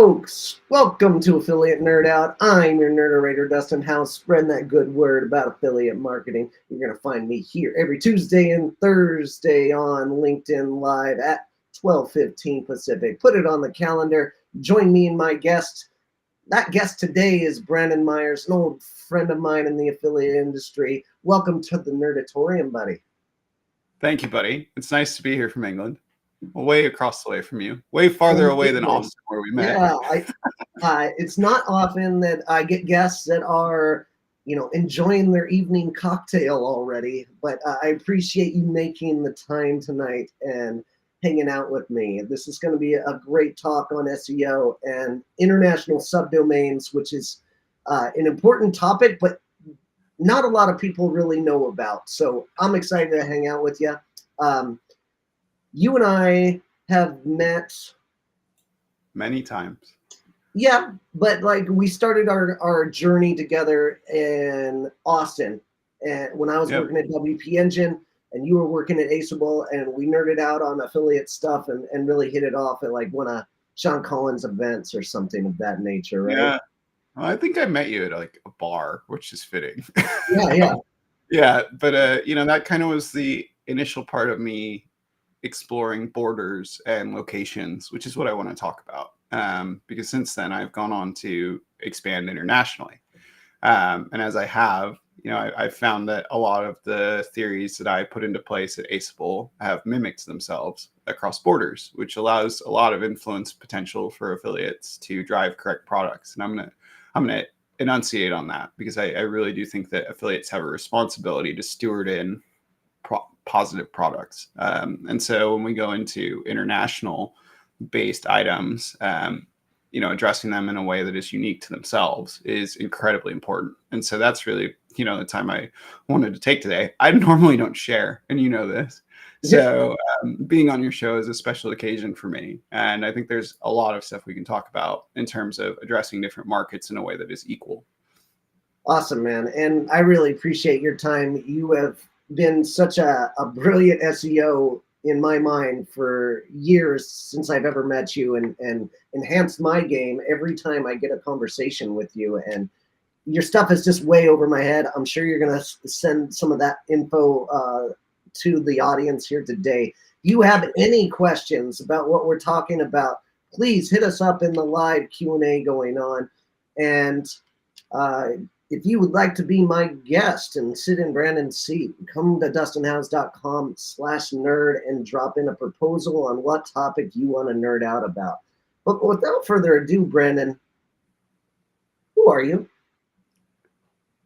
folks, welcome to Affiliate Nerd Out. I'm your nerderator, Dustin House, spreading that good word about affiliate marketing. You're going to find me here every Tuesday and Thursday on LinkedIn Live at 12:15 Pacific. Put it on the calendar. Join me and my guest. That guest today is Brandon Myers, an old friend of mine in the affiliate industry. Welcome to the Nerdatorium, buddy. Thank you, buddy. It's nice to be here from England. Way across the way from you. Way farther away than Austin, where we met. Yeah, it's not often that I get guests that are, enjoying their evening cocktail already. But I appreciate you making the time tonight and hanging out with me. This is going to be a great talk on SEO and international subdomains, which is an important topic, but not a lot of people really know about. So I'm excited to hang out with you. You and I have met many times. Yeah, but we started our journey together in Austin, and when I was working at WP Engine and you were working at Aceable, and we nerded out on affiliate stuff and really hit it off at one of Sean Collins' events or something of that nature, right? Yeah, well, I think I met you at a bar, which is fitting. Yeah. Yeah, but that kind of was the initial part of me exploring borders and locations, which is what I want to talk about. Because since then I've gone on to expand internationally. And as I have, I've found that a lot of the theories that I put into place at Aceable have mimicked themselves across borders, which allows a lot of influence potential for affiliates to drive correct products. And I'm gonna enunciate on that because I really do think that affiliates have a responsibility to steward in positive products. And so when we go into international based items, addressing them in a way that is unique to themselves is incredibly important. And so that's really, the time I wanted to take today. I normally don't share, and you know this. So being on your show is a special occasion for me. And I think there's a lot of stuff we can talk about in terms of addressing different markets in a way that is equal. Awesome, man. And I really appreciate your time. You have been such a brilliant SEO in my mind for years since I've ever met you, and enhanced my game every time I get a conversation with you. And your stuff is just way over my head. I'm sure you're going to send some of that info to the audience here today. If you have any questions about what we're talking about, please hit us up in the live Q&A going on. And if you would like to be my guest and sit in Brandon's seat, come to dustinhouse.com/nerd and drop in a proposal on what topic you want to nerd out about. But without further ado, Brandon, who are you?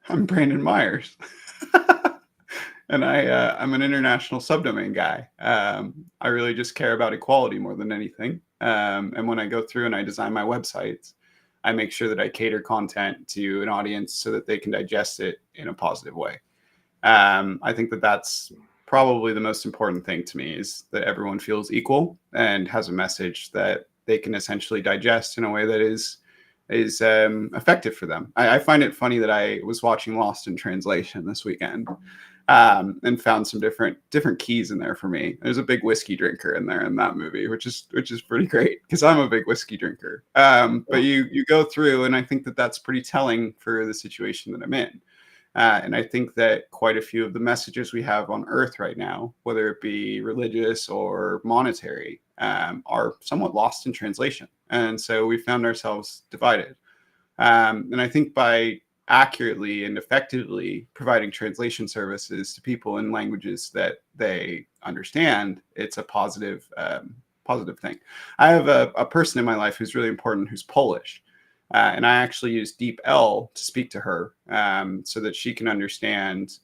I'm Brandon Myers. And I'm an international subdomain guy. I really just care about equality more than anything. And when I go through and I design my websites, I make sure that I cater content to an audience so that they can digest it in a positive way. I think that that's probably the most important thing to me, is that everyone feels equal and has a message that they can essentially digest in a way that is effective for them. I find it funny that I was watching Lost in Translation this weekend and found some different keys in there for me. There's a big whiskey drinker in there in that movie, which is pretty great because I'm a big whiskey drinker. But you go through, and I think that that's pretty telling for the situation that I'm in. And I think that quite a few of the messages we have on Earth right now, whether it be religious or monetary, are somewhat lost in translation. And so we found ourselves divided. And I think by accurately and effectively providing translation services to people in languages that they understand, it's a positive thing. I have a person in my life who's really important, who's Polish. And I actually use DeepL to speak to her so that she can understand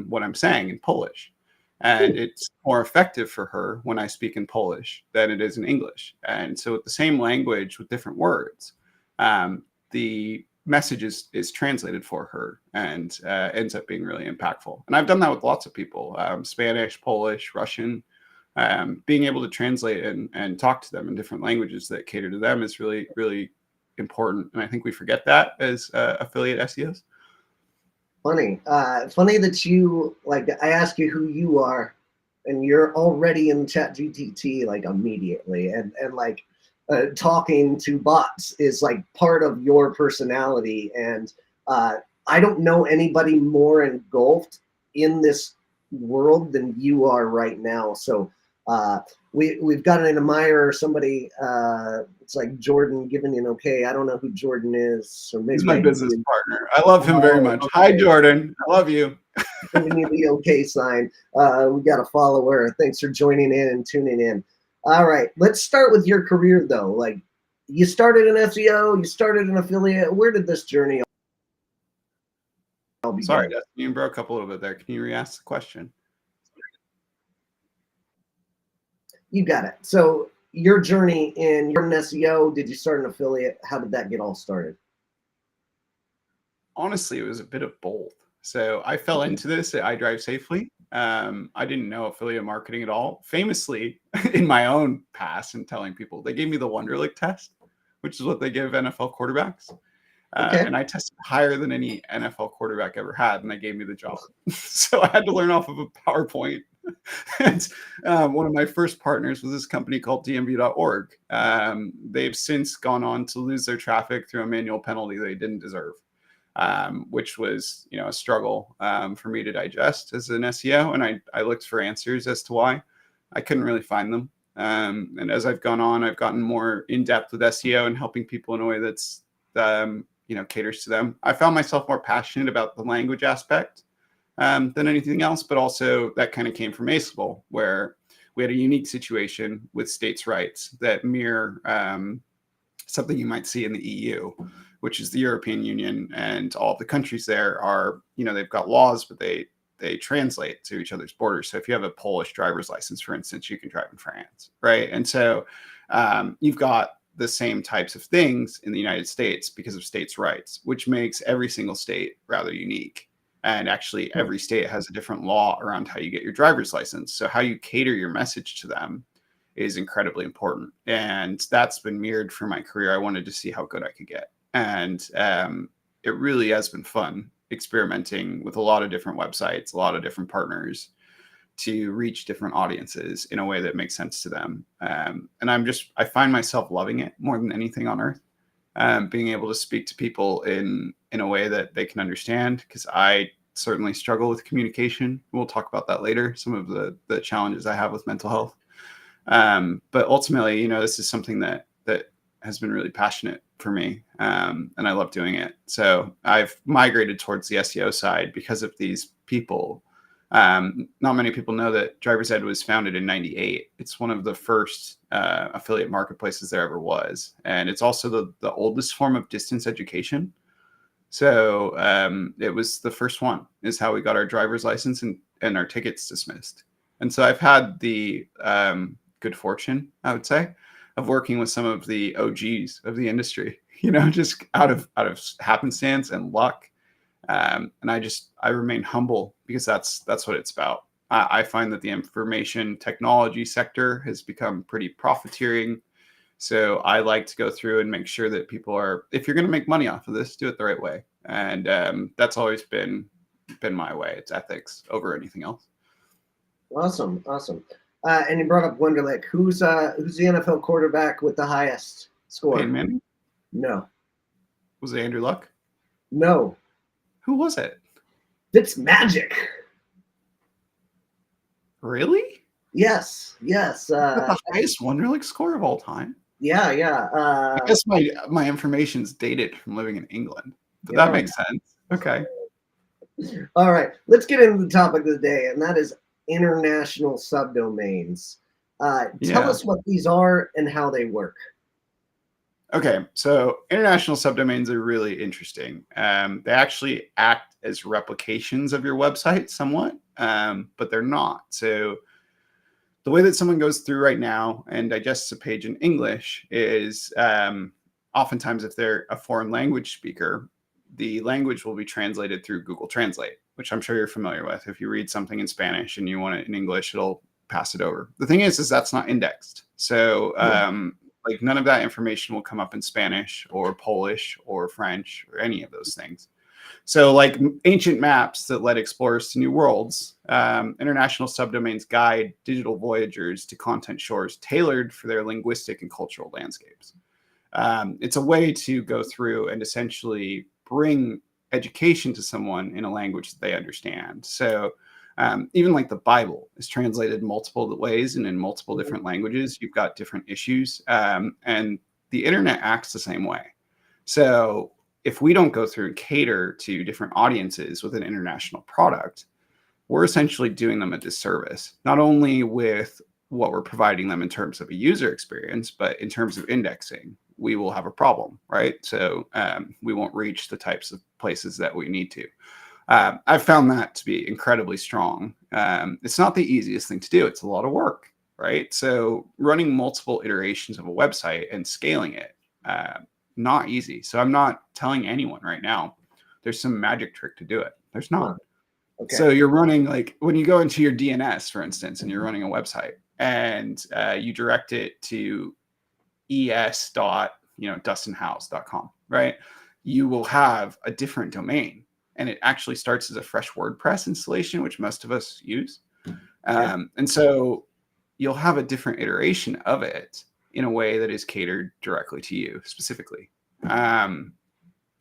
what I'm saying in Polish. And it's more effective for her when I speak in Polish than it is in English. And so with the same language, with different words, the message is translated for her and ends up being really impactful. And I've done that with lots of people, Spanish, Polish, Russian. Being able to translate and talk to them in different languages that cater to them is really, really important. And I think we forget that as affiliate SEOs. Funny that you, I ask you who you are and you're already in ChatGPT immediately. And talking to bots is like part of your personality. And I don't know anybody more engulfed in this world than you are right now. So we've got an admirer, somebody, it's like Jordan giving you an okay. I don't know who Jordan is. So He's maybe my I business partner. I love him very much. Hi, Jordan. I love you. giving you the okay sign. We got a follower. Thanks for joining in and tuning in. All right, let's start with your career though. Like, you started in SEO, you started an affiliate. Where did this journey all begin? Sorry, Dustin, you broke up a little bit there. Can you re-ask the question? You got it. So your journey in your SEO, did you start an affiliate? How did that get all started? Honestly, it was a bit of both. So I fell into this at iDrive Safely. I didn't know affiliate marketing at all. Famously, in my own past and telling people, they gave me the Wonderlic test, which is what they give NFL quarterbacks. Okay. And I tested higher than any NFL quarterback ever had, and they gave me the job. So I had to learn off of a PowerPoint. And one of my first partners was this company called dmv.org. They've since gone on to lose their traffic through a manual penalty they didn't deserve, which was, a struggle for me to digest as an SEO. And I looked for answers as to why. I couldn't really find them. And as I've gone on, I've gotten more in depth with SEO and helping people in a way that's caters to them. I found myself more passionate about the language aspect than anything else, but also that kind of came from ACEable, where we had a unique situation with states' rights that mirror something you might see in the EU, which is the European Union, and all of the countries there are, they've got laws, but they translate to each other's borders. So if you have a Polish driver's license, for instance, you can drive in France, right? And so you've got the same types of things in the United States because of states' rights, which makes every single state rather unique. And actually, every state has a different law around how you get your driver's license. So how you cater your message to them is incredibly important. And that's been mirrored for my career. I wanted to see how good I could get. And it really has been fun experimenting with a lot of different websites, a lot of different partners, to reach different audiences in a way that makes sense to them. And I find myself loving it more than anything on earth. Being able to speak to people in a way that they can understand, because I certainly struggle with communication. We'll talk about that later, some of the challenges I have with mental health. But ultimately, this is something that has been really passionate for me, and I love doing it. So I've migrated towards the SEO side because of these people. Not many people know that Driver's Ed was founded in '98. It's one of the first affiliate marketplaces there ever was. And it's also the oldest form of distance education. So it was the first one, is how we got our driver's license and our tickets dismissed. And so I've had the good fortune, I would say, of working with some of the OGs of the industry, just out of happenstance and luck. And I remain humble, because that's what it's about. I find that the information technology sector has become pretty profiteering. So I like to go through and make sure that people are, if you're going to make money off of this, do it the right way. And that's always been my way. It's ethics over anything else. Awesome. And you brought up Wonderlic. Who's the NFL quarterback with the highest score? Peyton Manning? No. Was it Andrew Luck? No. Who was it? It's Magic. Really? Yes. The highest Wonderlic score of all time? Yeah. I guess my information's dated from living in England, but that makes sense. Okay. All right. Let's get into the topic of the day, and that is international subdomains. Tell us what these are and how they work. Okay, so international subdomains are really interesting. They actually act as replications of your website somewhat, but they're not. So the way that someone goes through right now and digests a page in English is oftentimes, if they're a foreign language speaker, the language will be translated through Google Translate, which I'm sure you're familiar with. If you read something in Spanish and you want it in English, it'll pass it over. The thing is that's not indexed. So like none of that information will come up in Spanish or Polish or French or any of those things. So like ancient maps that led explorers to new worlds, international subdomains guide digital voyagers to content shores tailored for their linguistic and cultural landscapes. It's a way to go through and essentially bring education to someone in a language that they understand. So even like the Bible is translated multiple ways and in multiple different languages. You've got different issues, and the internet acts the same way. So if we don't go through and cater to different audiences with an international product, we're essentially doing them a disservice, not only with what we're providing them in terms of a user experience, but in terms of indexing, we will have a problem, right? So we won't reach the types of places that we need to. I've found that to be incredibly strong. It's not the easiest thing to do. It's a lot of work, right? So running multiple iterations of a website and scaling it, not easy. So I'm not telling anyone right now, there's some magic trick to do it. There's not. Okay. So you're running, like when you go into your DNS, for instance, and you're running a website and you direct it to es.dustinhouse.com, right? You will have a different domain, and it actually starts as a fresh WordPress installation, which most of us use. And so you'll have a different iteration of it in a way that is catered directly to you specifically. And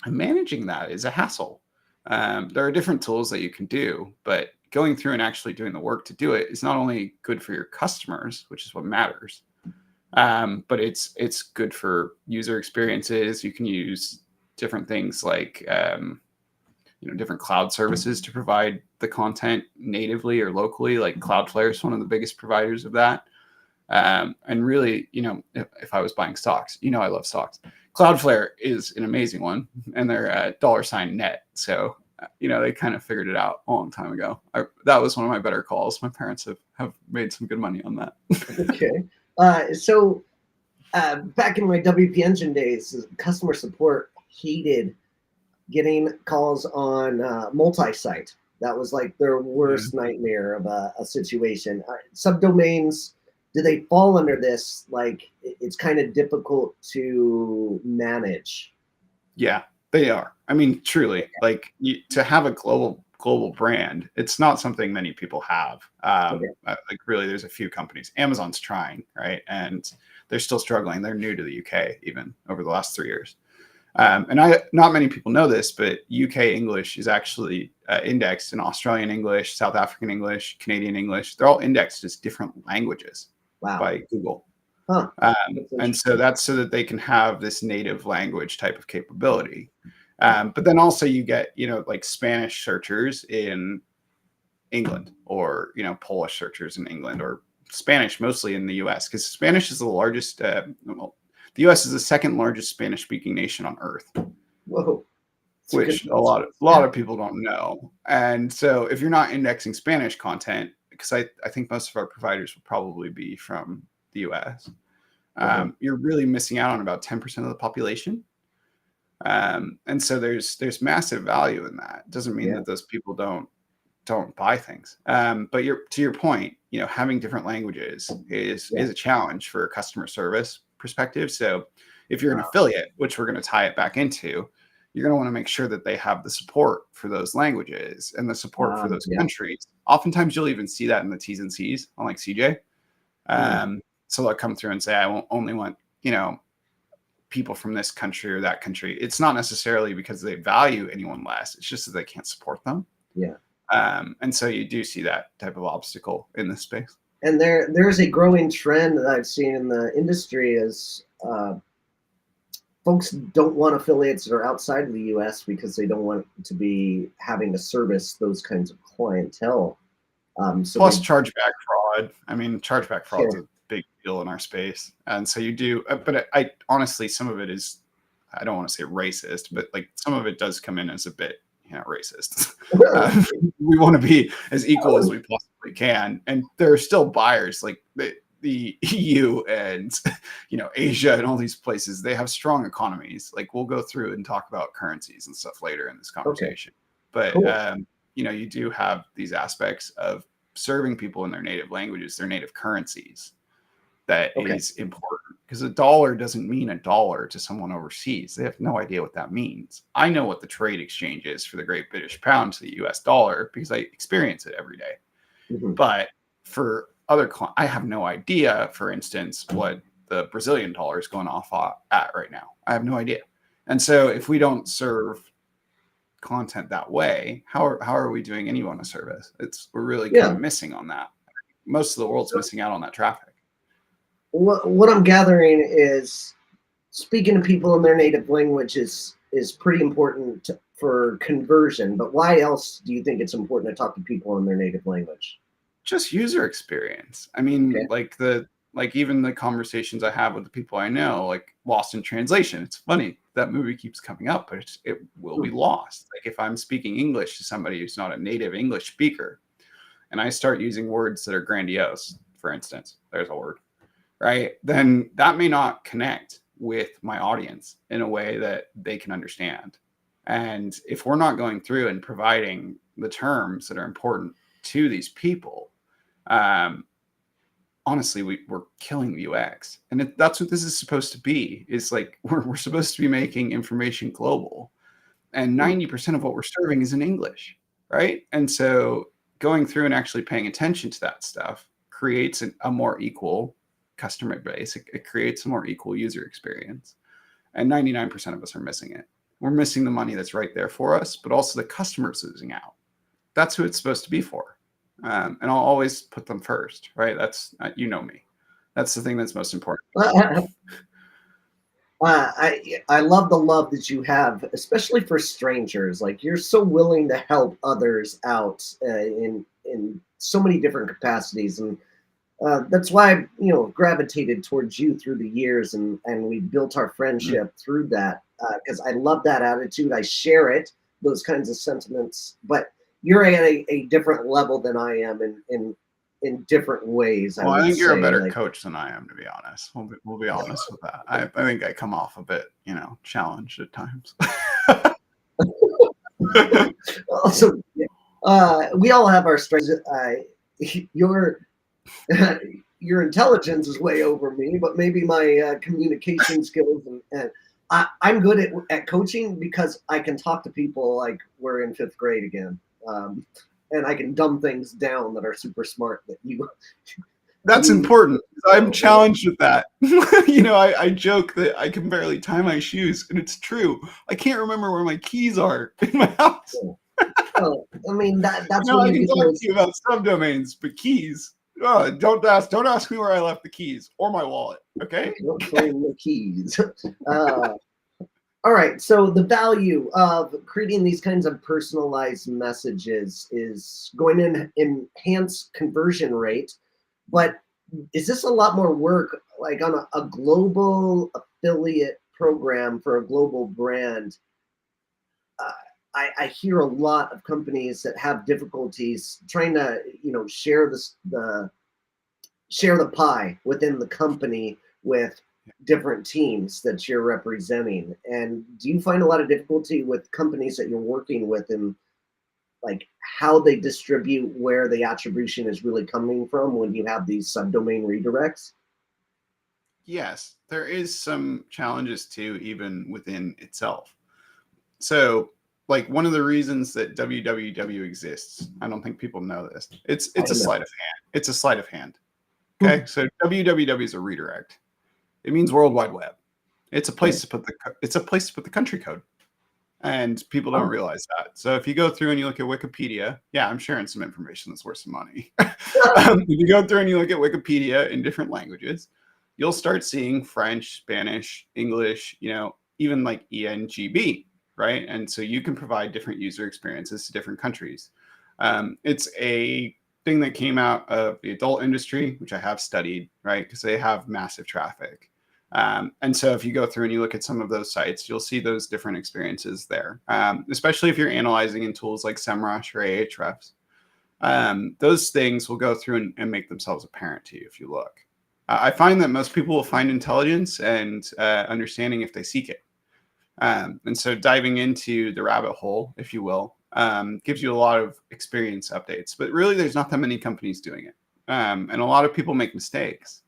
managing that is a hassle. There are different tools that you can do, but going through and actually doing the work to do it is not only good for your customers, which is what matters, but it's good for user experiences. You can use different things like different cloud services to provide the content natively or locally. Like Cloudflare is one of the biggest providers of that. And really, if I was buying stocks, I love stocks. Cloudflare is an amazing one, and they're $net. So, they kind of figured it out a long time ago. That was one of my better calls. My parents have made some good money on that. Okay. So back in my WP Engine days, customer support hated getting calls on multi-site. That was like their worst nightmare of a situation. Subdomains, do they fall under this? Like it's kind of difficult to manage. Yeah, they are. I mean, truly, like to have a global brand, it's not something many people have. Like really, there's a few companies. Amazon's trying, right? And they're still struggling. They're new to the UK even over the last 3 years. And not many people know this, but UK English is actually indexed in Australian English, South African English, Canadian English. They're all indexed as different languages by Google. And so that's so that they can have this native language type of capability. But then also you get, like Spanish searchers in England, or, Polish searchers in England, or Spanish mostly in the US, because Spanish is the largest, the US is the second largest Spanish speaking nation on earth. Whoa. Which a lot of people don't know. And so if you're not indexing Spanish content, because I think most of our providers will probably be from the US, you're really missing out on about 10% of the population. And so there's massive value in that. It doesn't mean that those people don't buy things. But to your point, having different languages is a challenge for a customer service perspective. So if you're an affiliate, which we're going to tie it back into, you're going to want to make sure that they have the support for those languages and the support for those countries. Oftentimes you'll even see that in the T's and C's on like CJ. So they'll come through and say, I won't only want, people from this country or that country. It's not necessarily because they value anyone less. It's just that they can't support them. Yeah. And so you do see that type of obstacle in this space. And there's a growing trend that I've seen in the industry is folks don't want affiliates that are outside of the US because they don't want to be having to service those kinds of clientele. Plus chargeback fraud. I mean, chargeback fraud is a big deal in our space. And so you do, but I honestly, some of it is, I don't want to say racist, but like some of it does come in as a bit, racist. We want to be as equal as we possibly can. And there are still buyers like the EU and, Asia and all these places. They have strong economies. Like we'll go through and talk about currencies and stuff later in this conversation. But, you do have these aspects of serving people in their native languages, their native currencies. That is important because a dollar doesn't mean a dollar to someone overseas. They have no idea what that means. I know what the trade exchange is for the Great British Pound to the US dollar because I experience it every day. Mhm. But for other clients, I have no idea, for instance, what the Brazilian dollar is going off at right now. I have no idea. And so if we don't serve content that way, how are we doing anyone a service? We're really kind Yeah. of missing on that. Most of the world's missing out on that traffic. What I'm gathering is speaking to people in their native language is pretty important for conversion. But why else do you think it's important to talk to people in their native language? Just user experience. I mean, Okay. like even the conversations I have with the people I know, like Lost in Translation. It's funny that movie keeps coming up, but it will be lost. Like if I'm speaking English to somebody who's not a native English speaker, and I start using words that are grandiose, for instance, there's a word, right? Then that may not connect with my audience in a way that they can understand. And if we're not going through and providing the terms that are important to these people, honestly, we're killing the UX. And that's what this is supposed to be. Is like we're supposed to be making information global. And 90% of what we're serving is in English, right? And so going through and actually paying attention to that stuff creates a more equal customer base. It creates a more equal user experience. And 99% of us are missing it. We're missing the money that's right there for us, but also the customer's losing out. That's who it's supposed to be for. And I'll always put them first, right? That's, you know me. That's the thing that's most important. I love the love that you have, especially for strangers. Like you're so willing to help others out in so many different capacities, and that's why I gravitated towards you through the years, and we built our friendship through that because I love that attitude. I share it, those kinds of sentiments, but you're at a different level than I am in different ways. Well, I I would think you're a say, better like, coach than I am, to be honest. We'll be honest with that. I think I come off a bit, challenged at times. also, we all have our strengths. Your your intelligence is way over me, but maybe my communication skills and I'm good at coaching because I can talk to people like we're in fifth grade again, and I can dumb things down that are super smart that you. That's important. I'm challenged with that. I joke that I can barely tie my shoes, and it's true. I can't remember where my keys are in my house. Well, I mean that's I when you can get talk those. to you about subdomains, but keys. Don't ask me where I left the keys or my wallet. Okay. Don't claim the keys. All right. So the value of creating these kinds of personalized messages is going to enhance conversion rate, but is this a lot more work like on a global affiliate program for a global brand? Uh, I hear a lot of companies that have difficulties trying to, share the pie within the company with different teams that you're representing. And do you find a lot of difficulty with companies that you're working with and like how they distribute where the attribution is really coming from when you have these subdomain redirects? Yes, there is some challenges too, even within itself. So, like one of the reasons that www exists, I don't think people know this. It's I a know. sleight of hand. It's a sleight of hand. Okay, so www is a redirect. It means World Wide Web. It's a place to put the country code, and people don't Oh. realize that. So if you go through and you look at Wikipedia, yeah, I'm sharing some information that's worth some money. If you go through and you look at Wikipedia in different languages, you'll start seeing French, Spanish, English, even like ENGB, right? And so you can provide different user experiences to different countries. It's a thing that came out of the adult industry, which I have studied, right? Because they have massive traffic. And so if you go through and you look at some of those sites, you'll see those different experiences there, especially if you're analyzing in tools like SEMrush or Ahrefs. Those things will go through and make themselves apparent to you if you look. I find that most people will find intelligence and understanding if they seek it. And so diving into the rabbit hole, if you will, gives you a lot of experience updates. But really, there's not that many companies doing it. And a lot of people make mistakes.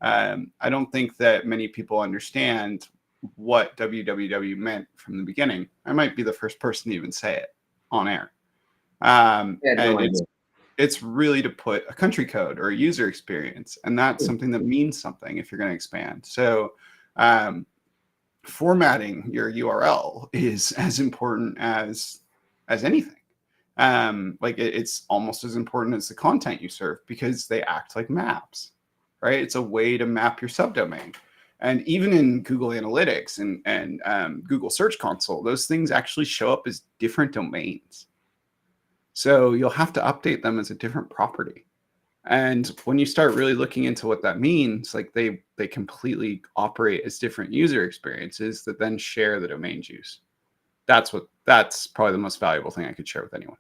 I don't think that many people understand what www meant from the beginning. I might be the first person to even say it on air. And it's really to put a country code or a user experience, and that's something that means something if you're going to expand. So formatting your URL is as important as anything. It's almost as important as the content you serve, because they act like maps, right? It's a way to map your subdomain. And even in Google Analytics and Google Search Console, those things actually show up as different domains. So you'll have to update them as a different property. And when you start really looking into what that means, like they completely operate as different user experiences that then share the domain juice. That's probably the most valuable thing I could share with anyone.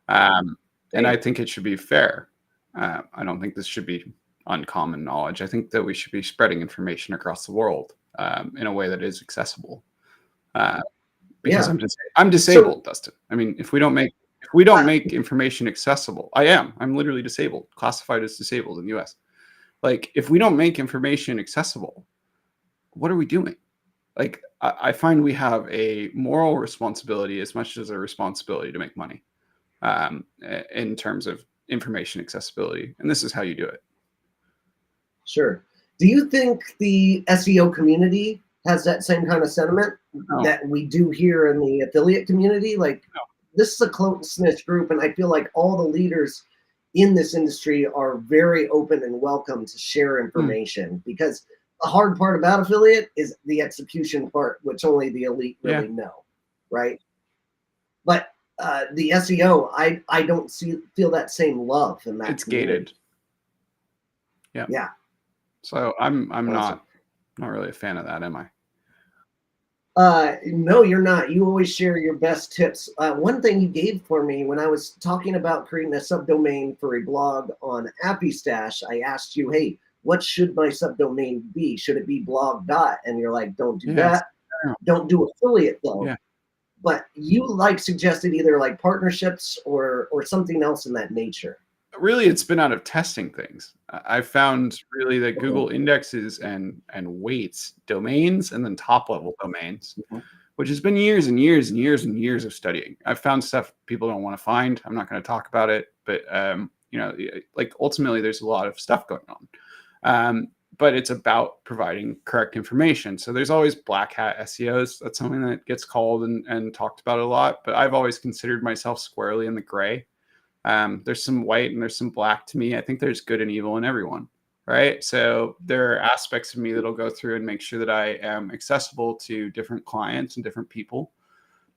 And I think it should be fair. I don't think this should be uncommon knowledge. I think that we should be spreading information across the world in a way that is accessible. Because I'm disabled, Dustin. I mean, if we don't make information accessible, I'm literally disabled, classified as disabled in the US. Like, if we don't make information accessible, what are we doing? Like, I find we have a moral responsibility as much as a responsibility to make money in terms of information accessibility. And this is how you do it. Sure. Do you think the SEO community has that same kind of sentiment that we do here in the affiliate community? Like, this is a close-knit group, and I feel like all the leaders in this industry are very open and welcome to share information, because the hard part about affiliate is the execution part, which only the elite really know, right? But the SEO, I don't feel that same love in that. It's gated. Yeah. So I'm not really a fan of that, am I? No, you're not. You always share your best tips. One thing you gave for me when I was talking about creating a subdomain for a blog on AppyStash, I asked you, hey, what should my subdomain be? Should it be blog dot? And you're like, don't do that. Don't do affiliate though. Yeah. But you suggested either like partnerships or something else in that nature. Really, it's been out of testing things. I found really that Google indexes and weights domains and then top level domains, which has been years and years and years and years of studying. I've found stuff people don't want to find. I'm not going to talk about it, but ultimately there's a lot of stuff going on. But it's about providing correct information. So there's always black hat SEOs. That's something that gets called and talked about a lot, but I've always considered myself squarely in the gray. There's some white and there's some black to me. I think there's good and evil in everyone, right? So there are aspects of me that'll go through and make sure that I am accessible to different clients and different people.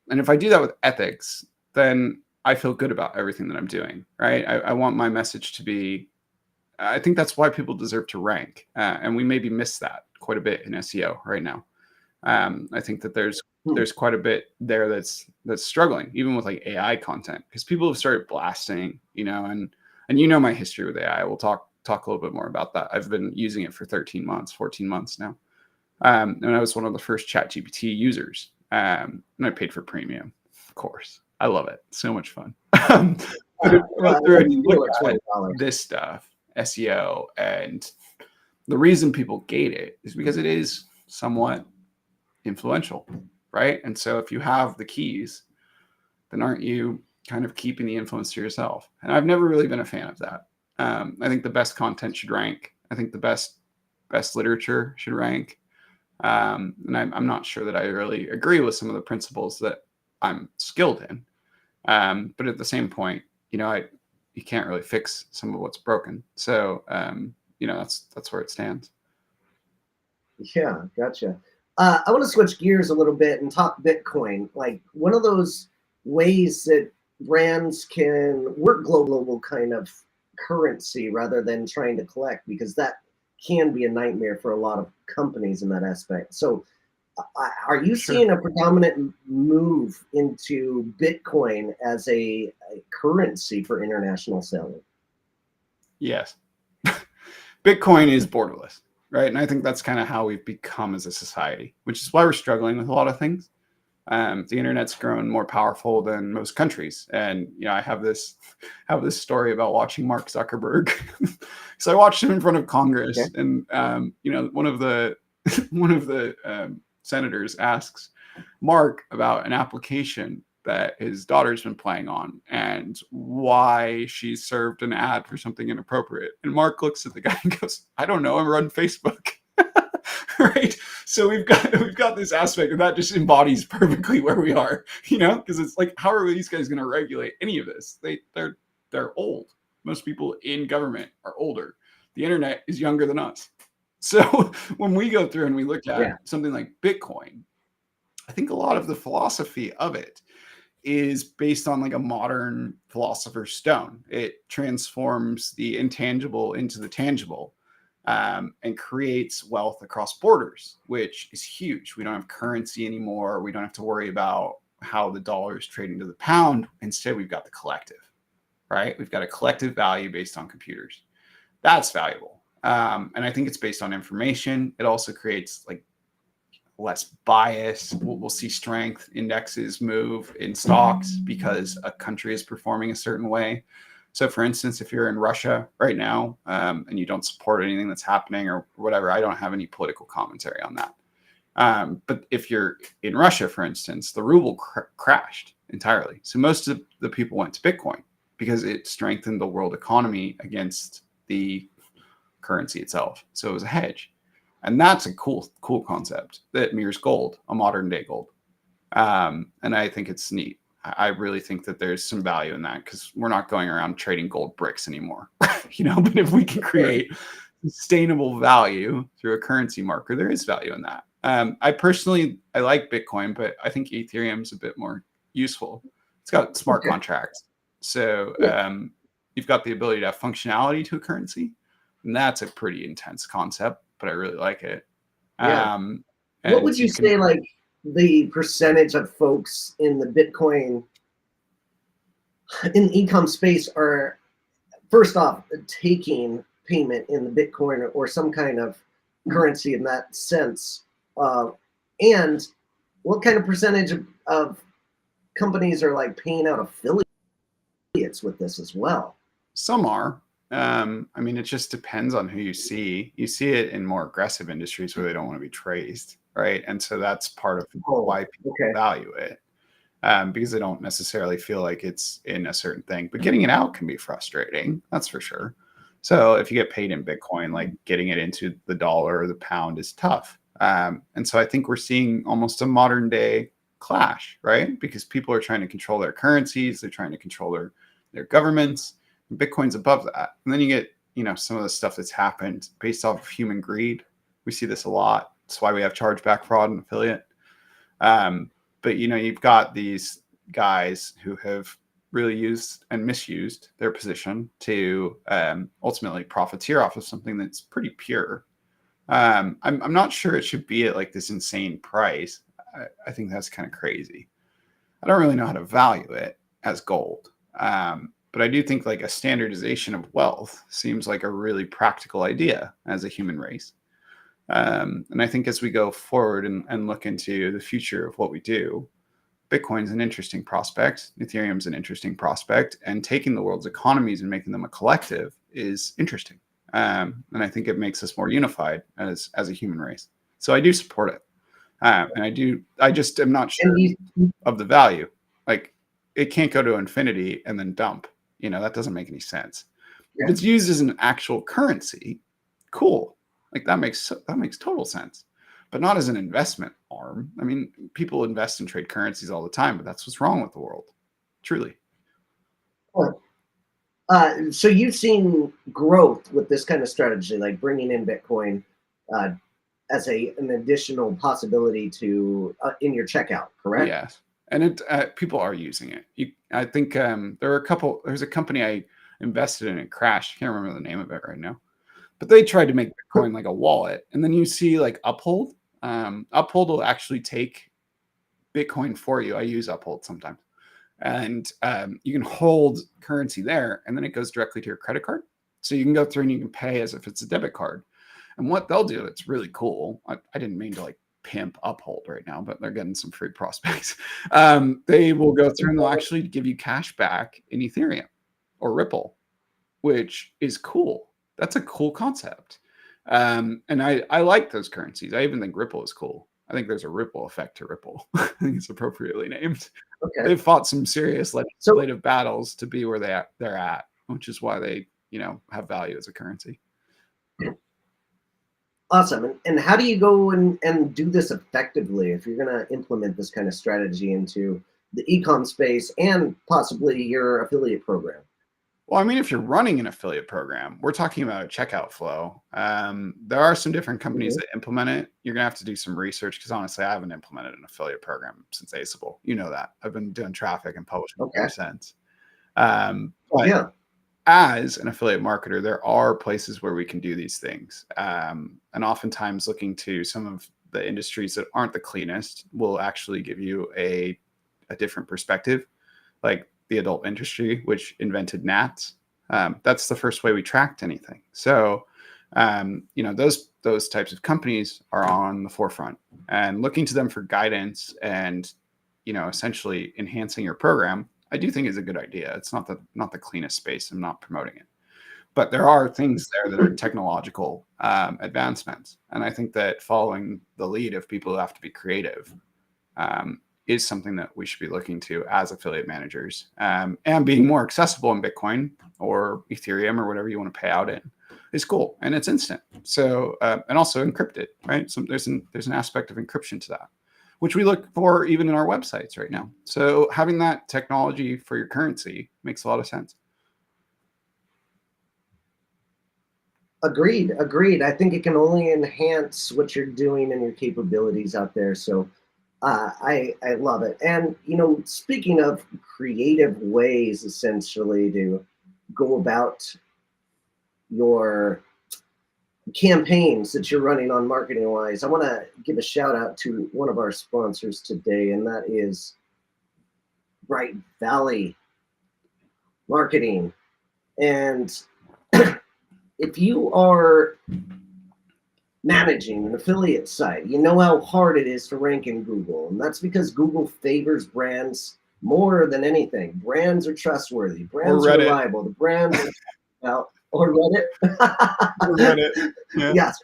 And if I do that with ethics, then I feel good about everything that I'm doing, right? I want my message to be, I think that's why people deserve to rank. And we maybe miss that quite a bit in SEO right now. I think that there's quite a bit there that's struggling, even with like AI content, because people have started blasting, and my history with AI. We'll talk a little bit more about that. I've been using it for 13 months, 14 months now. And I was one of the first ChatGPT users. And I paid for premium, of course. I love it. So much fun. But if you go through and you look at this stuff, SEO, and the reason people gate it is because it is somewhat influential, right? And so if you have the keys, then aren't you kind of keeping the influence to yourself? And I've never really been a fan of that. I think the best content should rank. I think the best literature should rank. And I'm not sure that I really agree with some of the principles that I'm skilled in. But at the same point, you can't really fix some of what's broken. So, that's where it stands. Yeah, gotcha. I want to switch gears a little bit and talk Bitcoin. Like, one of those ways that brands can work global kind of currency rather than trying to collect, because that can be a nightmare for a lot of companies in that aspect. So are you seeing a predominant move into Bitcoin as a currency for international selling? Yes. Bitcoin is borderless, right? And I think that's kind of how we've become as a society, which is why we're struggling with a lot of things. The internet's grown more powerful than most countries. And I have this story about watching Mark Zuckerberg. So I watched him in front of Congress, Okay. and one of the senators asks Mark about an application that his daughter's been playing on and why she served an ad for something inappropriate. And Mark looks at the guy and goes, "I don't know, I run Facebook." Right. So we've got this aspect, and that just embodies perfectly where we are, because it's like, how are these guys going to regulate any of this? They're old. Most people in government are older. The internet is younger than us. So when we go through and we look at something like Bitcoin, I think a lot of the philosophy of it is based on like a modern philosopher's stone. It transforms the intangible into the tangible, and creates wealth across borders, which is huge. We don't have currency anymore. We don't have to worry about how the dollar is trading to the pound. Instead, we've got the collective, right? We've got a collective value based on computers. That's valuable. And I think it's based on information. It also creates like less bias. We'll see strength indexes move in stocks because a country is performing a certain way. So for instance, if you're in Russia right now, and you don't support anything that's happening or whatever, I don't have any political commentary on that. But if you're in Russia, for instance, the ruble crashed entirely. So most of the people went to Bitcoin because it strengthened the world economy against the currency itself. So it was a hedge. And that's a cool concept that mirrors gold, a modern day gold. And I think it's neat. I really think that there's some value in that, because we're not going around trading gold bricks anymore, but if we can create sustainable value through a currency marker, there is value in that. I like Bitcoin, but I think Ethereum's a bit more useful. It's got smart contracts. So you've got the ability to have functionality to a currency, and that's a pretty intense concept, but I really like it. What would you say, like, the percentage of folks in the Bitcoin, in the e-com space, are, first off, taking payment in the Bitcoin or some kind of currency in that sense? And what kind of percentage of companies are like paying out affiliates with this as well? Some are. I mean, it just depends on who you see. You see it in more aggressive industries where they don't want to be traced, right? And so that's part of why people value it, because they don't necessarily feel like it's in a certain thing. But getting it out can be frustrating, that's for sure. So if you get paid in Bitcoin, like getting it into the dollar or the pound is tough. And so I think we're seeing almost a modern day clash, right? Because people are trying to control their currencies, they're trying to control their governments. Bitcoin's above that. And then you get, some of the stuff that's happened based off of human greed. We see this a lot. That's why we have chargeback fraud and affiliate. But you've got these guys who have really used and misused their position to ultimately profiteer off of something that's pretty pure. I'm not sure it should be at like this insane price. I think that's kind of crazy. I don't really know how to value it as gold. But I do think like a standardization of wealth seems like a really practical idea as a human race. And I think as we go forward and look into the future of what we do, Bitcoin's an interesting prospect. Ethereum's an interesting prospect. And taking the world's economies and making them a collective is interesting. And I think it makes us more unified as a human race. So I do support it. And I just am not sure of the value. Like, it can't go to infinity and then dump. That doesn't make any sense. If it's used as an actual currency, cool. Like that makes total sense, but not as an investment arm. I mean, people invest and trade currencies all the time, but that's what's wrong with the world. Truly. So you've seen growth with this kind of strategy, like bringing in Bitcoin as an additional possibility to in your checkout, correct? Yes. And people are using it. I think there's a company I invested in, it crashed. I can't remember the name of it right now, but they tried to make Bitcoin like a wallet. And then you see like Uphold. Uphold will actually take Bitcoin for you. I use Uphold sometimes. And you can hold currency there, and then it goes directly to your credit card. So you can go through and you can pay as if it's a debit card. And what they'll do, it's really cool. I didn't mean to like pimp Uphold right now, but they're getting some free prospects. They will go through and they'll actually give you cash back in Ethereum or Ripple, which is cool. That's a cool concept. And I like those currencies. I even think Ripple is cool. I think there's a ripple effect to Ripple. I think it's appropriately named. Okay. They've fought some serious legislative battles to be where they're at, which is why they, have value as a currency. Awesome. And how do you go and do this effectively if you're going to implement this kind of strategy into the e-com space and possibly your affiliate program? Well, I mean, if you're running an affiliate program, we're talking about a checkout flow. There are some different companies that implement it. You're going to have to do some research because honestly, I haven't implemented an affiliate program since Aceable. You know that. I've been doing traffic and publishing ever since. But as an affiliate marketer, there are places where we can do these things. And oftentimes looking to some of the industries that aren't the cleanest will actually give you a different perspective. Like the adult industry, which invented gnats. That's the first way we tracked anything. So, those types of companies are on the forefront, and looking to them for guidance and, essentially enhancing your program, I do think is a good idea. It's not the cleanest space. I'm not promoting it, but there are things there that are technological advancements. And I think that following the lead of people who have to be creative, is something that we should be looking to as affiliate managers, and being more accessible in Bitcoin or Ethereum or whatever you want to pay out in is cool. And it's instant. So, and also encrypted, right? So there's an aspect of encryption to that, which we look for even in our websites right now. So having that technology for your currency makes a lot of sense. Agreed. I think it can only enhance what you're doing and your capabilities out there. So I love it. And, speaking of creative ways, essentially, to go about your campaigns that you're running on marketing wise, I want to give a shout out to one of our sponsors today, and that is Bright Valley Marketing. And if you are managing an affiliate site, you know how hard it is to rank in Google. And that's because Google favors brands more than anything. Brands are trustworthy. Brands are reliable. The brands are or Reddit. Or Reddit. Yeah. Yes.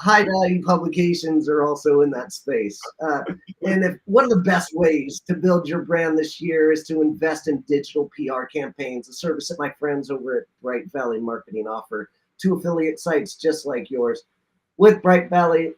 High value publications are also in that space. And one of the best ways to build your brand this year is to invest in digital PR campaigns, a service that my friends over at Bright Valley Marketing offer to affiliate sites just like yours. With Bright Valley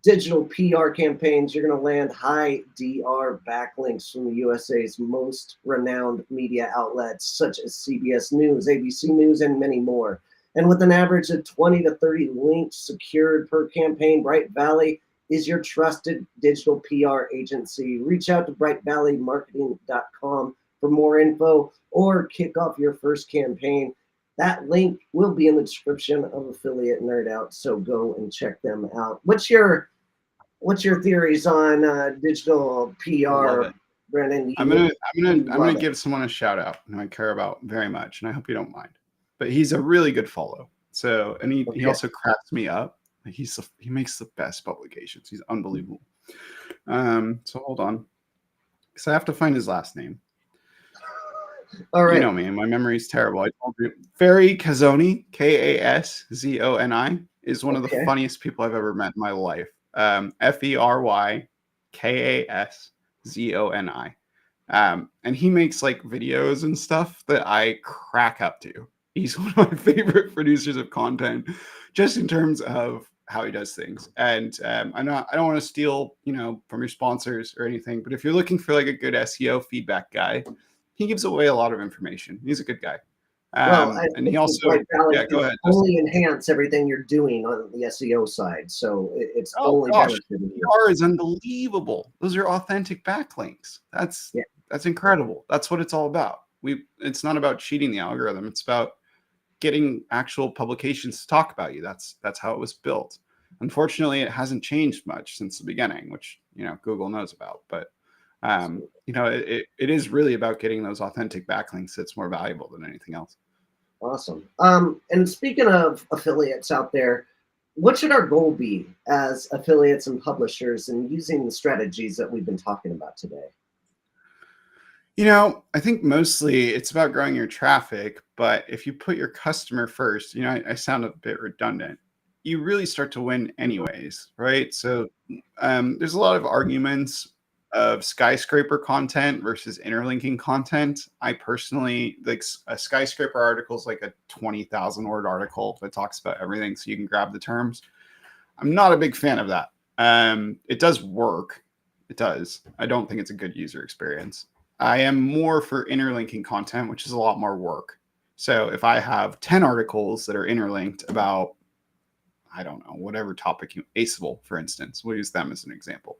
digital PR campaigns, you're going to land high DR backlinks from the USA's most renowned media outlets, such as CBS News, ABC News, and many more. And with an average of 20 to 30 links secured per campaign, Bright Valley is your trusted digital PR agency. Reach out to brightvalleymarketing.com for more info or kick off your first campaign. That link will be in the description of Affiliate Nerd Out, so go and check them out. What's your theories on digital PR, Brennan? I'm gonna give someone a shout out who I care about very much, and I hope you don't mind. But he's a really good follow. So, and he also cracks me up. He makes the best publications. He's unbelievable. So hold on, because I have to find his last name. All right. You know me, my memory's terrible. I told you. Ferry Kazoni, Kaszoni, is one of the funniest people I've ever met in my life. FERY Kaszoni. And he makes like videos and stuff that I crack up to. He's one of my favorite producers of content, just in terms of how he does things. And I don't want to steal, from your sponsors or anything, but if you're looking for like a good SEO feedback guy, he gives away a lot of information. He's a good guy. And he also, go ahead. Only enhance everything you're doing on the SEO side. So it's only benefiting you. PR is unbelievable. Those are authentic backlinks. That's incredible. That's what it's all about. It's not about cheating the algorithm. It's about getting actual publications to talk about you. That's how it was built. Unfortunately, it hasn't changed much since the beginning, which Google knows about. But it is really about getting those authentic backlinks that's more valuable than anything else. Awesome. And speaking of affiliates out there, what should our goal be as affiliates and publishers in using the strategies that we've been talking about today? I think mostly it's about growing your traffic, but if you put your customer first, I sound a bit redundant. You really start to win anyways, right? So there's a lot of arguments of skyscraper content versus interlinking content. I personally like a skyscraper article is like a 20,000 word article that talks about everything, so you can grab the terms. I'm not a big fan of that. It does work. It does. I don't think it's a good user experience. I am more for interlinking content, which is a lot more work. So if I have 10 articles that are interlinked about, I don't know, whatever topic, Aceable, for instance, we'll use them as an example.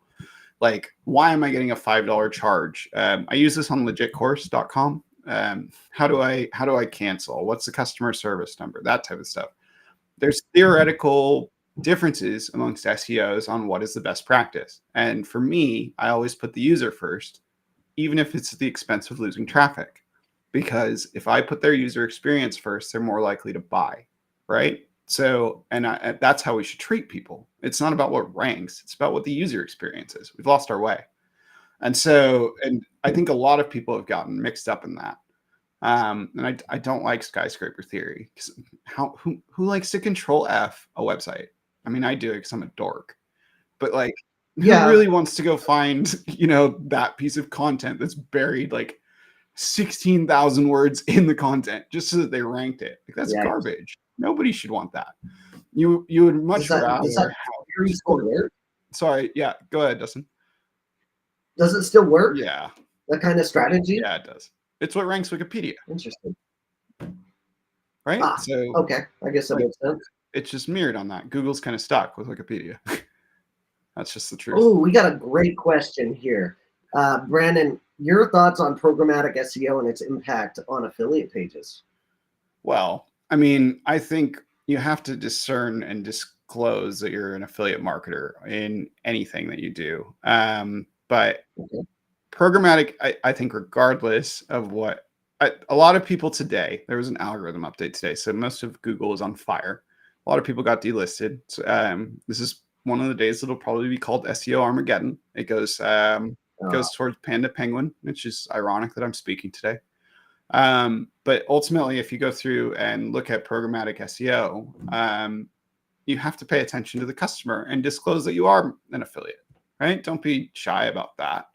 Like, why am I getting a $5 charge? I use this on legitcourse.com. How do I cancel? What's the customer service number? That type of stuff. There's theoretical differences amongst SEOs on what is the best practice. And for me, I always put the user first, even if it's at the expense of losing traffic. Because if I put their user experience first, they're more likely to buy, right? So, and that's how we should treat people. It's not about what ranks, it's about what the user experience is. We've lost our way. And so, and I think a lot of people have gotten mixed up in that. And I don't like skyscraper theory. Who likes to control F a website? I mean, I do it because I'm a dork. But like, who really wants to go find, that piece of content that's buried like 16,000 words in the content just so that they ranked it? Like, that's garbage. Nobody should want that. You would much rather. Does that theory still work? Sorry, yeah, go ahead, Dustin. Does it still work? Yeah. That kind of strategy? Yeah, it does. It's what ranks Wikipedia. Interesting. Right? So okay, I guess that makes sense. It's just mirrored on that. Google's kind of stuck with Wikipedia. That's just the truth. Oh, we got a great question here. Brandon, your thoughts on programmatic SEO and its impact on affiliate pages? Well, I mean, I think you have to discern and disclose that you're an affiliate marketer in anything that you do. But programmatic, I think, regardless of what, a lot of people today, there was an algorithm update today. So most of Google is on fire. A lot of people got delisted. So, this is one of the days that'll probably be called SEO Armageddon. It goes towards Panda Penguin, which is ironic that I'm speaking today. But ultimately, if you go through and look at programmatic SEO, you have to pay attention to the customer and disclose that you are an affiliate, right? Don't be shy about that.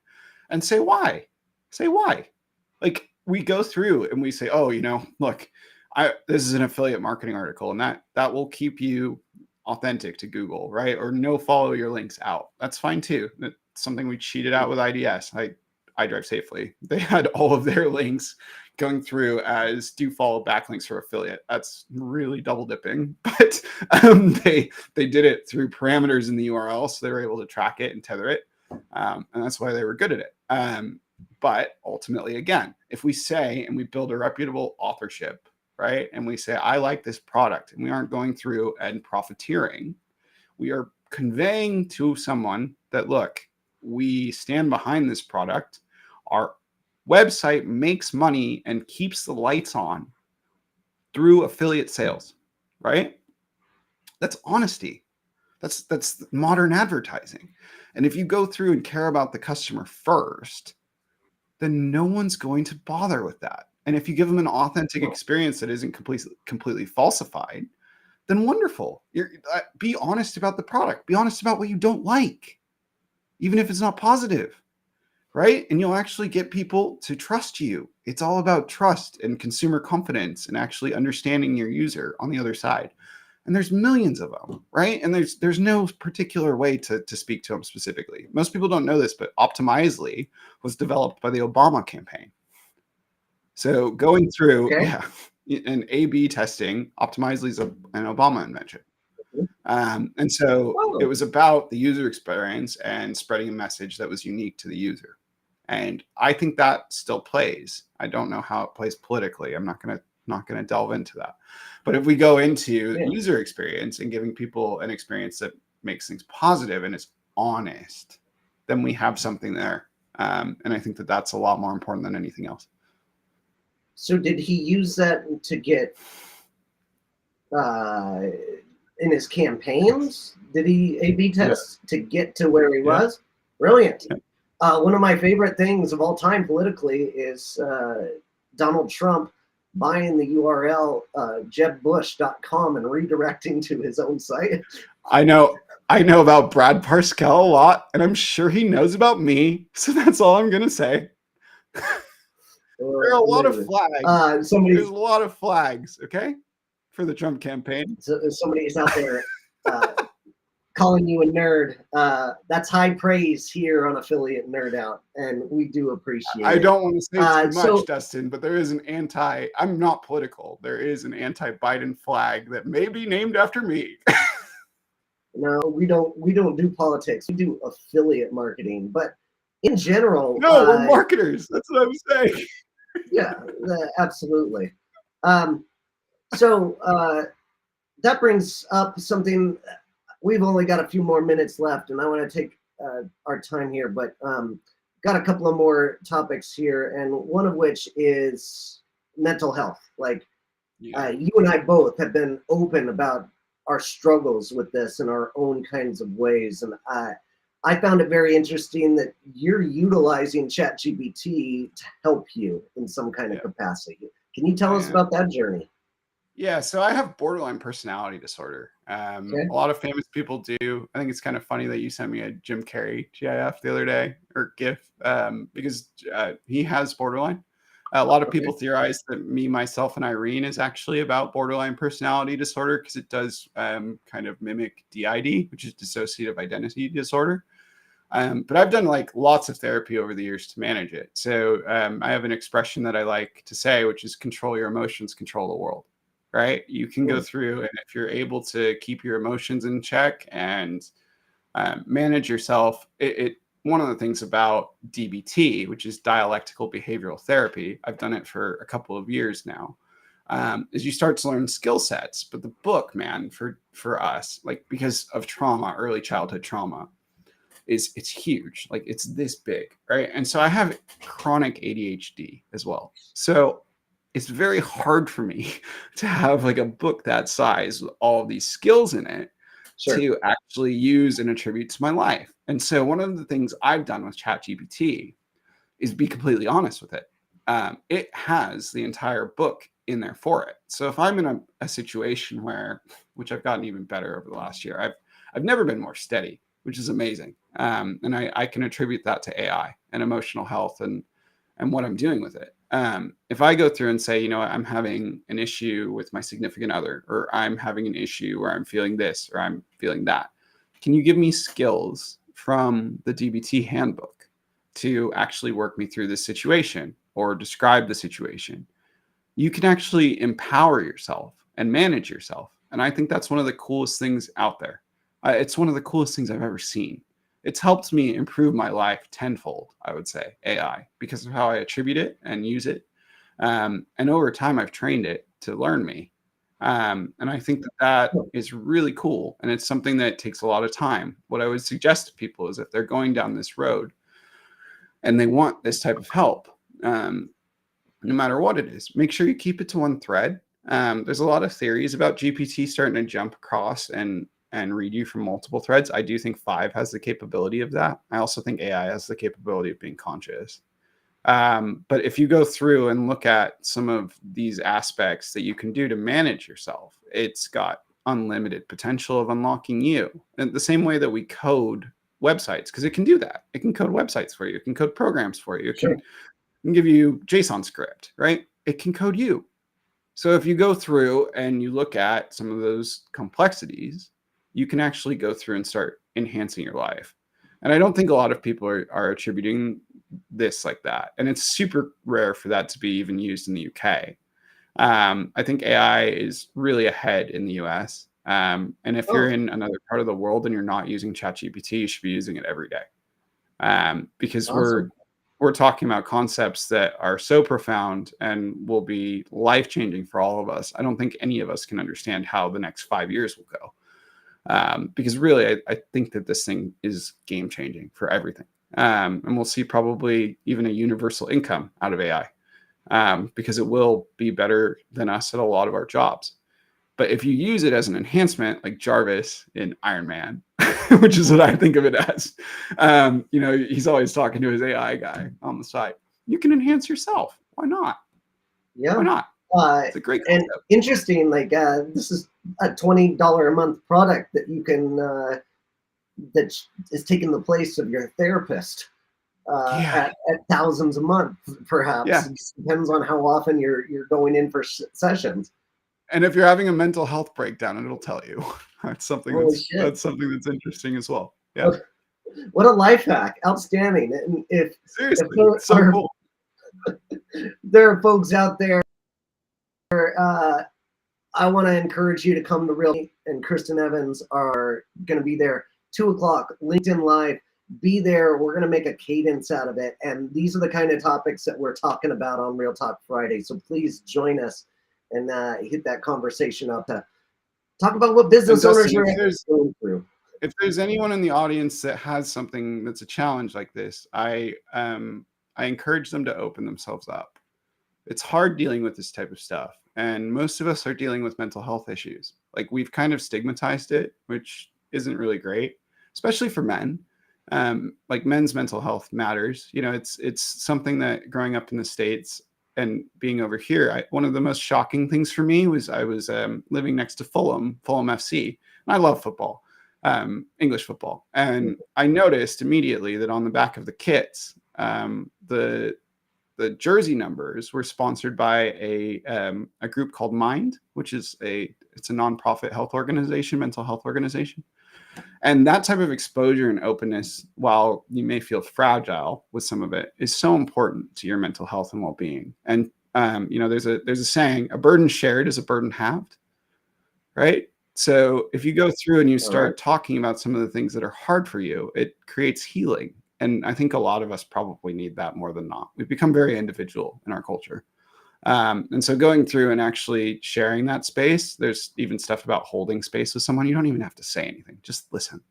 And say why. Say why. Like, we go through and we say, oh, look, this is an affiliate marketing article, and that will keep you authentic to Google, right? Or no follow your links out. That's fine too. That's something we cheated out with IDS. I Drive Safely. They had all of their links going through as do follow backlinks for affiliate. That's really double dipping, but they did it through parameters in the URL, so they were able to track it and tether it, and that's why they were good at it. But ultimately, again, if we say and we build a reputable authorship, right, and we say I like this product, and we aren't going through and profiteering, we are conveying to someone that, look, we stand behind this product. Our website makes money and keeps the lights on through affiliate sales, right? That's honesty. That's modern advertising. And if you go through and care about the customer first, then no one's going to bother with that. And if you give them an authentic experience that isn't completely falsified, then wonderful. Be honest about the product. Be honest about what you don't like, even if it's not positive. Right? And you'll actually get people to trust you. It's all about trust and consumer confidence and actually understanding your user on the other side. And there's millions of them, right? And there's no particular way to speak to them specifically. Most people don't know this, but Optimizely was developed by the Obama campaign. So going through, and A/B testing, Optimizely is an Obama invention. And so it was about the user experience and spreading a message that was unique to the user. And I think that still plays. I don't know how it plays politically. I'm not gonna delve into that. But if we go into user experience and giving people an experience that makes things positive and is honest, then we have something there. And I think that that's a lot more important than anything else. So did he use that to get in his campaigns? Did he A/B Yeah. test to get to where he Yeah. was? Brilliant. Yeah. One of my favorite things of all time politically is Donald Trump buying the URL jebbush.com and redirecting to his own site. I know about Brad Parscale a lot, and I'm sure he knows about me. So that's all I'm gonna say. There are a lot of flags. There's a lot of flags, okay, for the Trump campaign. So somebody's out there calling you a nerd. That's high praise here on Affiliate Nerd Out, and we do appreciate it. I don't want to say too much, so, Dustin, but there is an I'm not political. There is an anti-Biden flag that may be named after me. No, we don't do politics. We do affiliate marketing, but in general, No, we're marketers. That's what I'm saying. Yeah, absolutely. So that brings up something. We've only got a few more minutes left, and I want to take our time here, but got a couple of more topics here, and one of which is mental health. Like you and I both have been open about our struggles with this in our own kinds of ways, and I found it very interesting that you're utilizing ChatGPT to help you in some kind of capacity. Can you tell us about that journey? Yeah, so I have borderline personality disorder. A lot of famous people do. I think it's kind of funny that you sent me a Jim Carrey GIF the other day, or GIF, because he has borderline. A lot of people theorize that me, myself, and Irene is actually about borderline personality disorder because it does kind of mimic DID, which is dissociative identity disorder. But I've done like lots of therapy over the years to manage it. So I have an expression that I like to say, which is control your emotions, control the world, right? You can go through, and if you're able to keep your emotions in check and manage yourself, one of the things about DBT, which is dialectical behavioral therapy, I've done it for a couple of years now, is you start to learn skill sets. But the book, man, for us, like because of trauma, early childhood trauma, it's huge. Like it's this big, right? And so I have chronic ADHD as well. So it's very hard for me to have like a book that size with all of these skills in it to actually use and attribute to my life. And so one of the things I've done with ChatGPT is be completely honest with it. It has the entire book in there for it. So if I'm in a situation where, which I've gotten even better over the last year, I've never been more steady, which is amazing. And I can attribute that to AI and emotional health and what I'm doing with it. If I go through and say, you know, I'm having an issue with my significant other, or I'm having an issue where I'm feeling this, or I'm feeling that, can you give me skills from the DBT handbook to actually work me through this situation or describe the situation? You can actually empower yourself and manage yourself. And I think that's one of the coolest things out there. It's one of the coolest things I've ever seen. It's helped me improve my life tenfold, I would say, AI, because of how I attribute it and use it. And over time, I've trained it to learn me. And I think that is really cool. And it's something that takes a lot of time. What I would suggest to people is if they're going down this road and they want this type of help, no matter what it is, make sure you keep it to one thread. There's a lot of theories about GPT starting to jump across and read you from multiple threads. I do think 5 has the capability of that. I also think AI has the capability of being conscious. But if you go through and look at some of these aspects that you can do to manage yourself, it's got unlimited potential of unlocking you. And the same way that we code websites, because it can do that. It can code websites for you. It can code programs for you. It can give you JSON script, right? It can code you. So if you go through and you look at some of those complexities, you can actually go through and start enhancing your life. And I don't think a lot of people are attributing this like that. And it's super rare for that to be even used in the UK. I think AI is really ahead in the US. And if you're in another part of the world and you're not using ChatGPT, you should be using it every day. Because we're talking about concepts that are so profound and will be life-changing for all of us. I don't think any of us can understand how the next 5 years will go. Because really, I think that this thing is game-changing for everything. And we'll see probably even a universal income out of AI, because it will be better than us at a lot of our jobs. But if you use it as an enhancement, like Jarvis in Iron Man, which is what I think of it as, he's always talking to his AI guy on the side. You can enhance yourself. Why not? Yeah. Why not? It's a great concept. And interesting, like this is a $20 a month product that you can that is taking the place of your therapist at thousands a month, perhaps. Yeah. It depends on how often you're going in for sessions. And if you're having a mental health breakdown, it'll tell you. That's something that's something that's interesting as well. Yeah. What a life hack! Outstanding. And if so cool. There are folks out there. I want to encourage you to come to Real, and Kristen Evans are going to be there 2:00 LinkedIn Live. Be there. We're going to make a cadence out of it. And these are the kind of topics that we're talking about on Real Talk Friday. So please join us and hit that conversation up to talk about what business owners are going through. If there's anyone in the audience that has something that's a challenge like this, I encourage them to open themselves up. It's hard dealing with this type of stuff. And most of us are dealing with mental health issues. Like, we've kind of stigmatized it, which isn't really great, especially for men. Like, men's mental health matters. It's something that growing up in the States and being over here, one of the most shocking things for me was I was living next to Fulham FC. And I love football, English football. And I noticed immediately that on the back of the kits, the jersey numbers were sponsored by a group called Mind, which is it's a nonprofit health organization, mental health organization. And that type of exposure and openness, while you may feel fragile with some of it, is so important to your mental health and well-being. And there's a saying: a burden shared is a burden halved, right? So if you go through and you start talking about some of the things that are hard for you, it creates healing. And I think a lot of us probably need that more than not. We've become very individual in our culture. And so going through and actually sharing that space, there's even stuff about holding space with someone. You don't even have to say anything. Just listen,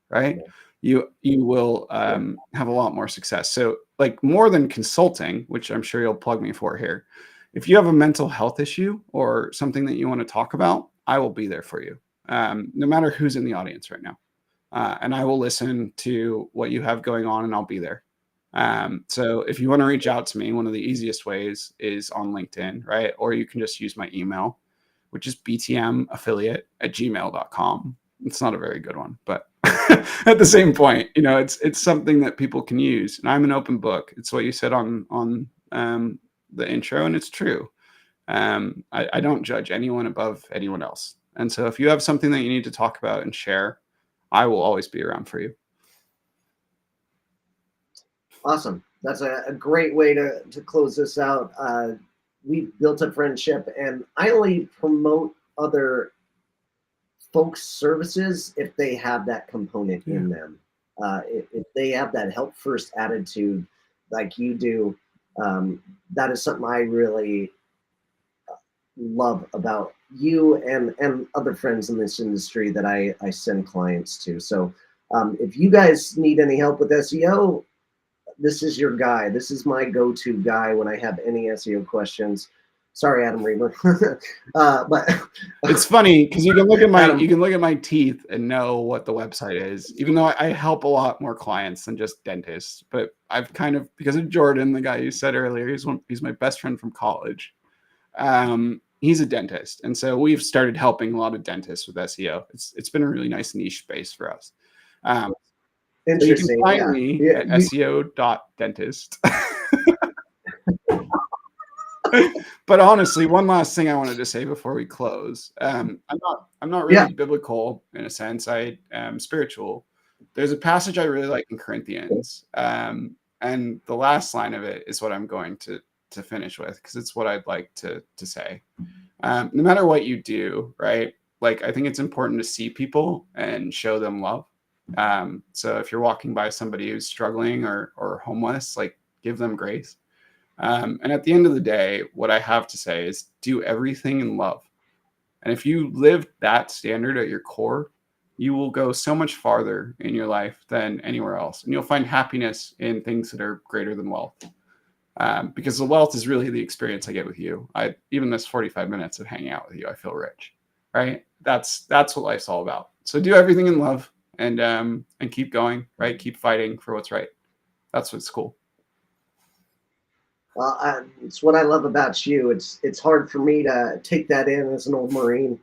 right? Yeah. You will have a lot more success. So, like, more than consulting, which I'm sure you'll plug me for here, if you have a mental health issue or something that you want to talk about, I will be there for you, no matter who's in the audience right now. And I will listen to what you have going on, and I'll be there. So if you want to reach out to me, one of the easiest ways is on LinkedIn, right? Or you can just use my email, which is btmaffiliate@gmail.com. It's not a very good one, but at the same point, it's something that people can use. And I'm an open book. It's what you said on the intro, and it's true. I don't judge anyone above anyone else. And so if you have something that you need to talk about and share, I will always be around for you. Awesome. That's a great way to close this out. We built a friendship, and I only promote other folks' services if they have that component in them. If they have that help first attitude like you do, that is something I really love about you and other friends in this industry that I send clients to. So if you guys need any help with SEO, this is your guy. This is my go-to guy when I have any SEO questions. Sorry, Adam Reamer. But it's funny because you can look at my teeth and know what the website is, even though I help a lot more clients than just dentists. But I've kind of, because of Jordan, the guy you said earlier, he's my best friend from college. He's a dentist, and so we've started helping a lot of dentists with SEO. It's been a really nice niche space for us. So you can find me at SEO.dentist. But honestly, one last thing I wanted to say before we close. I'm not really biblical in a sense. I am spiritual. There's a passage I really like in Corinthians, and the last line of it is what I'm going to finish with, because it's what I'd like to say. No matter what you do, right? Like, I think it's important to see people and show them love. So if you're walking by somebody who's struggling or homeless, like, give them grace. And at the end of the day, what I have to say is do everything in love. And if you live that standard at your core, you will go so much farther in your life than anywhere else. And you'll find happiness in things that are greater than wealth. Because the wealth is really the experience I get with you. Even this 45 minutes of hanging out with you, I feel rich. right? That's what life's all about. So do everything in love and keep going, right? Keep fighting for what's right. That's what's cool. Well, it's what I love about you. It's hard for me to take that in as an old Marine,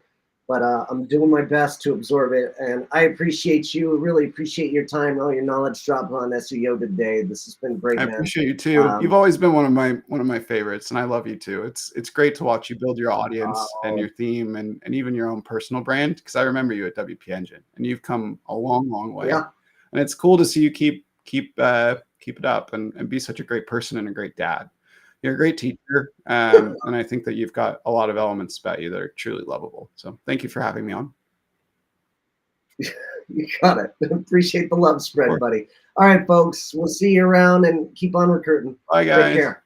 but I'm doing my best to absorb it. And I appreciate you. Really appreciate your time, all your knowledge drop on SEO today. This has been great, I man. appreciate you too. You've Um, always been one of my favorites, and I love you too. It's great to watch you build your audience and uh, your theme and even your own personal brand. Because I remember you at WP Engine, and you've come a long, long way. yeah, And it's cool to see you keep it up and be such a great person and a great dad. You're a great teacher, and I think that you've got a lot of elements about you that are truly lovable. So thank you for having me on. you got it. Appreciate the love Of spread, course. buddy. All right, folks. We'll see you around and keep on recruiting. Bye, Take guys. care.